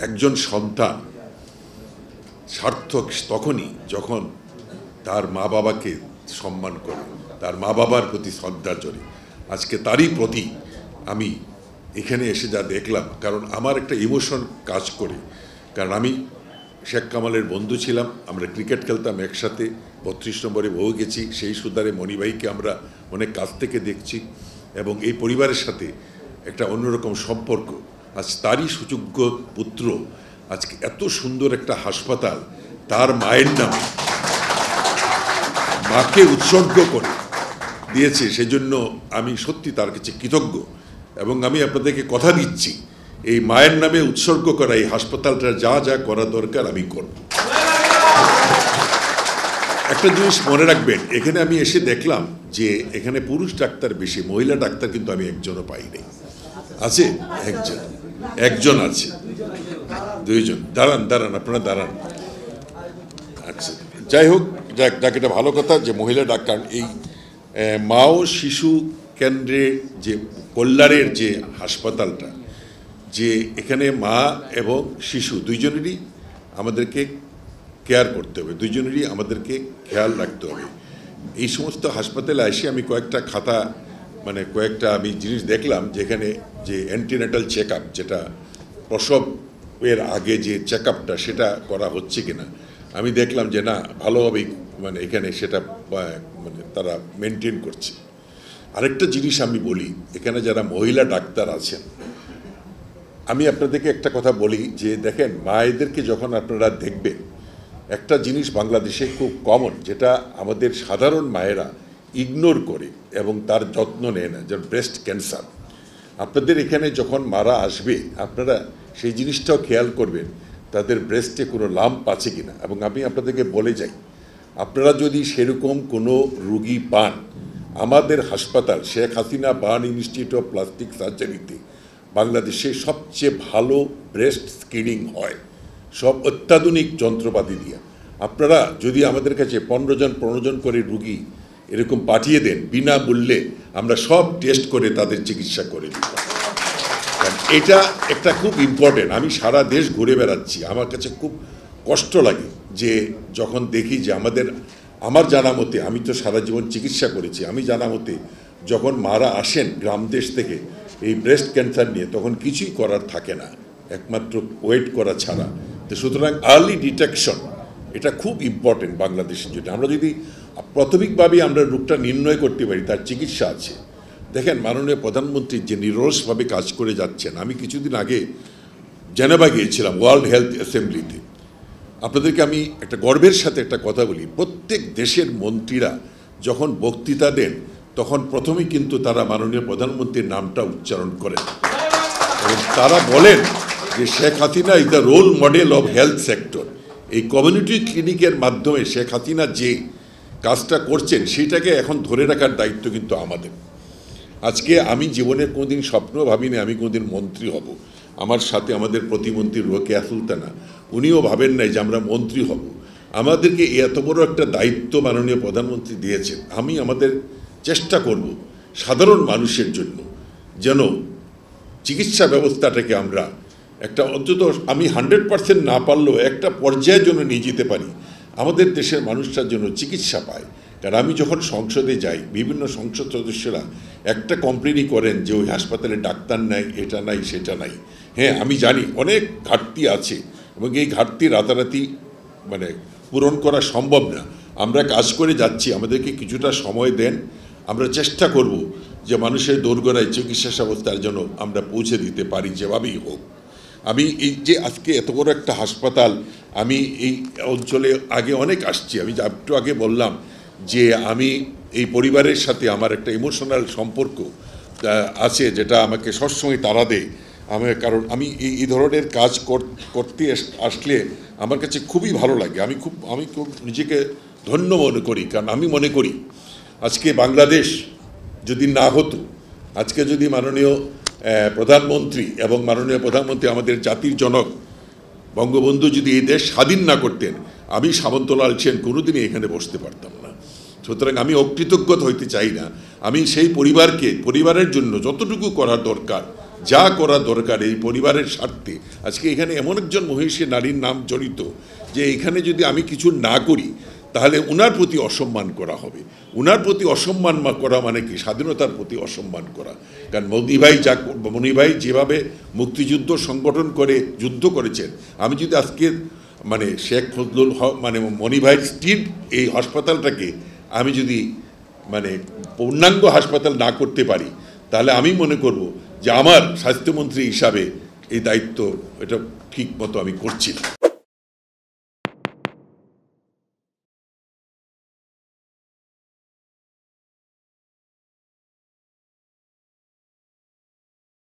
একজন সন্তান সার্থক তখনই যখন তার মা বাবাকে সম্মান করে, তার মা বাবার প্রতি শ্রদ্ধা জড়ে। আজকে তারই প্রতি আমি এখানে এসে যা দেখলাম, কারণ আমার একটা ইমোশন কাজ করে, কারণ আমি শেখ কামালের বন্ধু ছিলাম, আমরা ক্রিকেট খেলতাম একসাথে, 32 নম্বরে বউ গেছি, সেই সুদারে মণিভাইকে আমরা অনেক কাছ থেকে দেখছি, এবং এই পরিবারের সাথে একটা অন্যরকম সম্পর্ক। আজ তারই সুযোগ্য পুত্র আজকে এত সুন্দর একটা হাসপাতাল তার মায়ের নামে মাকে উৎসর্গ করে দিয়েছে, সেজন্য আমি সত্যি তার কাছে কৃতজ্ঞ। এবং আমি আপনাদেরকে কথা দিচ্ছি, এই মায়ের নামে উৎসর্গ করা এই হাসপাতালটা যা যা করা দরকার আমি করব। একটা জিনিস মনে রাখবেন, এখানে আমি এসে দেখলাম যে এখানে পুরুষ ডাক্তার বেশি, মহিলা ডাক্তার কিন্তু আমি একজনও পাই নাই। আছে একজন আছে, দুইজন। দাঁড়ান আপনারা দাঁড়ান। আচ্ছা, যাই হোক, যাক এটা ভালো কথা যে মহিলা ডাক্তার। এই মা ও শিশু কেন্দ্রে যে কল্যাণের যে হাসপাতালটা, যে এখানে মা এবং শিশু দুইজনেরই আমাদেরকে কেয়ার করতে হবে, দুইজনেরই আমাদেরকে খেয়াল রাখতে হবে। এই সমস্ত হাসপাতালে এসে আমি কয়েকটা খাতা কয়েকটা আমি জিনিস দেখলাম, যেখানে যে অ্যান্টিনেটাল চেক আপ, যেটা প্রসবের আগে যে চেক আপটা, সেটা করা হচ্ছে কিনা আমি দেখলাম যে না, ভালোভাবেই এখানে সেটা তারা মেনটেন করছে। আরেকটা জিনিস আমি বলি, এখানে যারা মহিলা ডাক্তার আছেন, আমি আপনাদেরকে একটা কথা বলি যে দেখেন, মায়েদেরকে যখন আপনারা দেখবেন, একটা জিনিস বাংলাদেশে খুব কমন, যেটা আমাদের সাধারণ মায়েরা ইগনোর করে এবং তার যত্ন নেয় না, যেমন ব্রেস্ট ক্যান্সার। আপনাদের এখানে যখন মারা আসবে, আপনারা সেই জিনিসটাও খেয়াল করবেন, তাদের ব্রেস্টে কোনো লাম্প আছে কিনা। এবং আমি আপনাদেরকে বলে যাই, আপনারা যদি সেরকম কোনো রুগী পান, আমাদের হাসপাতাল Sheikh Hasina burn institute of plastic সার্জারিতে বাংলাদেশে সবচেয়ে ভালো ব্রেস্ট স্ক্রিনিং হয়, সব অত্যাধুনিক যন্ত্রপাতি দিয়ে। আপনারা যদি আমাদের কাছে 15 জন করে রুগী এরকম পাঠিয়ে দেন, বিনামূল্যে আমরা সব টেস্ট করে তাদের চিকিৎসা করে দিই। এটা একটা খুব ইম্পর্টেন্ট। আমি সারা দেশ ঘুরে বেড়াচ্ছি, আমার কাছে খুব কষ্ট লাগে যে যখন দেখি যে আমার জানা মতে, আমি তো সারা জীবন চিকিৎসা করেছি, আমি জানা মতে যখন মারা আসেন গ্রাম দেশ থেকে এই ব্রেস্ট ক্যান্সার নিয়ে, তখন কিছুই করার থাকে না, একমাত্র ওয়েট করা ছাড়া। তো সুতরাং আর্লি ডিটেকশন এটা খুব ইম্পর্টেন্ট বাংলাদেশের জন্য। আমরা যদি প্রাথমিকভাবে আমরা রোগটা নির্ণয় করতে পারি, তার চিকিৎসা আছে। দেখেন, মাননীয় প্রধানমন্ত্রী যে নিরলসভাবে কাজ করে যাচ্ছেন, আমি কিছুদিন আগে জেনেভা গিয়েছিলাম ওয়ার্ল্ড হেলথ অ্যাসেম্বলিতে। আপনাদেরকে আমি একটা গর্বের সাথে একটা কথা বলি, প্রত্যেক দেশের মন্ত্রীরা যখন বক্তৃতা দেন, তখন প্রথমেই কিন্তু তারা মাননীয় প্রধানমন্ত্রীর নামটা উচ্চারণ করেন এবং তারা বলেন যে Sheikh Hasina is the role model of health sector. এই কমিউনিটি ক্লিনিকের মাধ্যমে শেখ হাসিনা যে কাজটা করছেন, সেইটাকে এখন ধরে রাখার দায়িত্ব কিন্তু আমাদের। আজকে আমি জীবনের কোনোদিন স্বপ্ন ভাবিনি আমি কোনোদিন মন্ত্রী হব। আমার সাথে আমাদের প্রতিমন্ত্রী রোকেয়া সুলতানা, উনিও ভাবেন নাই যে আমরা মন্ত্রী হব। আমাদেরকে এত বড় একটা দায়িত্ব মাননীয় প্রধানমন্ত্রী দিয়েছেন। আমি আমাদের চেষ্টা করব সাধারণ মানুষের জন্য যেন চিকিৎসা ব্যবস্থাটাকে আমরা একটা অন্তত, আমি 100% না পারলেও একটা পর্যায়ের জন্য নিয়ে যেতে পারি, আমাদের দেশের মানুষটার জন্য চিকিৎসা পায়। কারণ আমি যখন সংসদে যাই, বিভিন্ন সংসদ সদস্যরা একটা কমপ্লেনই করেন যে ওই হাসপাতালে ডাক্তার নাই, এটা নাই, সেটা নাই। হ্যাঁ, আমি জানি অনেক ঘাটতি আছে এবং এই ঘাটতি রাতারাতি পূরণ করা সম্ভব না। আমরা কাজ করে যাচ্ছি, আমাদেরকে কিছুটা সময় দেন, আমরা চেষ্টা করব যে মানুষের দোরগোড়ায় চিকিৎসা ব্যবস্থার জন্য আমরা পৌঁছে দিতে পারি, যেভাবেই হোক। আমি এই যে আজকে এত বড় একটা হাসপাতাল, আমি এই অঞ্চলে আগে অনেক আসছি। আমি একটু আগে বললাম যে আমি এই পরিবারের সাথে আমার একটা ইমোশনাল সম্পর্ক আছে, যেটা আমাকে সবসময় তাড়া দেয়। কারণ আমি এই ধরনের কাজ করতে আসলে আমার কাছে খুবই ভালো লাগে। আমি খুব নিজেকে ধন্য মনে করি, কারণ আমি মনে করি আজকে বাংলাদেশ যদি না হতো, আজকে যদি মাননীয় প্রধানমন্ত্রী এবং মাননীয় প্রধানমন্ত্রী আমাদের জাতির জনক বঙ্গবন্ধু যদি এই দেশ স্বাধীন না করতেন, আমি সামন্তলাল সেন কোনোদিনই এখানে বসতে পারতাম না। সুতরাং আমি অকৃতজ্ঞ হইতে চাই না। আমি সেই পরিবারের জন্য যতটুকু করার দরকার যা করা দরকার এই পরিবারের স্বার্থে। আজকে এখানে এমন একজন মহিষী নারীর নাম জড়িত যে এখানে যদি আমি কিছু না করি তাহলে উনার প্রতি অসম্মান করা হবে। উনার প্রতি অসম্মান করা মানে কি? স্বাধীনতার প্রতি অসম্মান করা। কারণ মনি ভাই যেভাবে মুক্তিযুদ্ধ সংগঠন করে যুদ্ধ করেছেন, আমি যদি আজকে মানে শেখ ফজলুল হক মানে মনি ভাইয়ের স্ত্রীর এই হাসপাতালটাকে আমি যদি মানে পূর্ণাঙ্গ হাসপাতাল না করতে পারি, তাহলে আমি মনে করব যে আমার স্বাস্থ্যমন্ত্রী হিসাবে এই দায়িত্ব এটা ঠিক মতো আমি করছি না।